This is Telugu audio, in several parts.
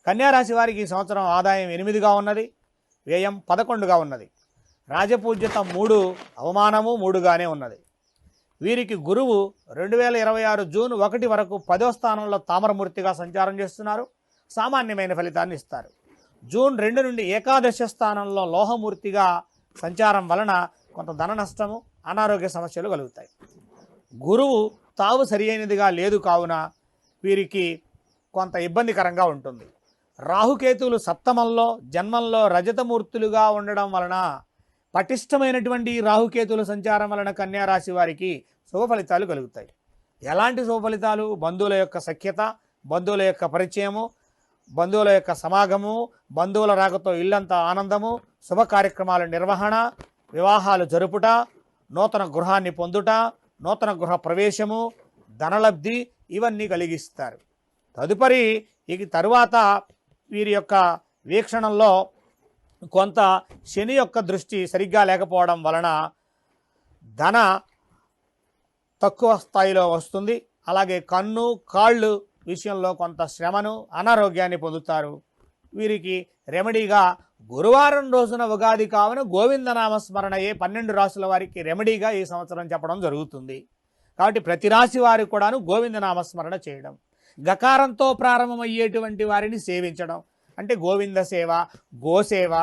కన్యారాశి వారికి ఈ సంవత్సరం ఆదాయం 8గా ఉన్నది, వ్యయం 11గా ఉన్నది. రాజపూజ్యత 3, అవమానము 3గానే ఉన్నది. వీరికి గురువు 2026 జూన్ 1 వరకు 10వ స్థానంలో తామరమూర్తిగా సంచారం చేస్తున్నారు. సామాన్యమైన ఫలితాన్ని ఇస్తారు. జూన్ 2 నుండి ఏకాదశ స్థానంలో లోహమూర్తిగా సంచారం వలన కొంత ధన నష్టము, అనారోగ్య సమస్యలు కలుగుతాయి. గురువు తావు సరి అయినదిగా లేదు కావున వీరికి కొంత ఇబ్బందికరంగా ఉంటుంది. రాహుకేతువులు సప్తమంలో జన్మంలో రజతమూర్తులుగా ఉండడం వలన పటిష్టమైనటువంటి రాహుకేతువుల సంచారం వలన కన్యారాశి వారికి శుభ ఫలితాలు కలుగుతాయి. ఎలాంటి శుభ ఫలితాలు? బంధువుల యొక్క సఖ్యత, బంధువుల యొక్క పరిచయము, బంధువుల యొక్క సమాగము, బంధువుల రాకతో ఇల్లంతా ఆనందము, శుభ కార్యక్రమాల నిర్వహణ, వివాహాలు జరుపుట, నూతన గృహాన్ని పొందుట, నూతన గృహ ప్రవేశము, ధనలబ్ధి ఇవన్నీ కలిగిస్తారు. తదుపరి తరువాత వీరి యొక్క వీక్షణంలో కొంత శని యొక్క దృష్టి సరిగ్గా లేకపోవడం వలన ధన తక్కువ స్థాయిలో వస్తుంది. అలాగే కన్ను, కాళ్ళు విషయంలో కొంత శ్రమను, అనారోగ్యాన్ని పొందుతారు. వీరికి రెమెడీగా గురువారం రోజున ఉగాది కావున గోవిందనామస్మరణయే 12 రాశుల వారికి రెమెడీగా ఈ సంవత్సరం చెప్పడం జరుగుతుంది. కాబట్టి ప్రతి రాశి వారికి కూడాను గోవిందనామస్మరణ చేయడం, గకారంతో ప్రారంభమయ్యేటువంటి వారిని సేవించడం అంటే గోవింద సేవ, గోసేవ,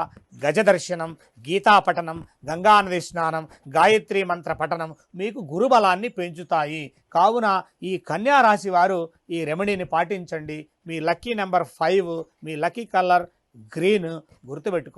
గజదర్శనం, గీతాపఠనం, గంగానది స్నానం, గాయత్రి మంత్ర పఠనం మీకు గురుబలాన్ని పెంచుతాయి. కావున ఈ కన్యారాశి వారు ఈ రెమెడీని పాటించండి. మీ లక్కీ నెంబర్ 5, మీ లక్కీ కలర్ గ్రీన్ గుర్తుపెట్టుకోండి.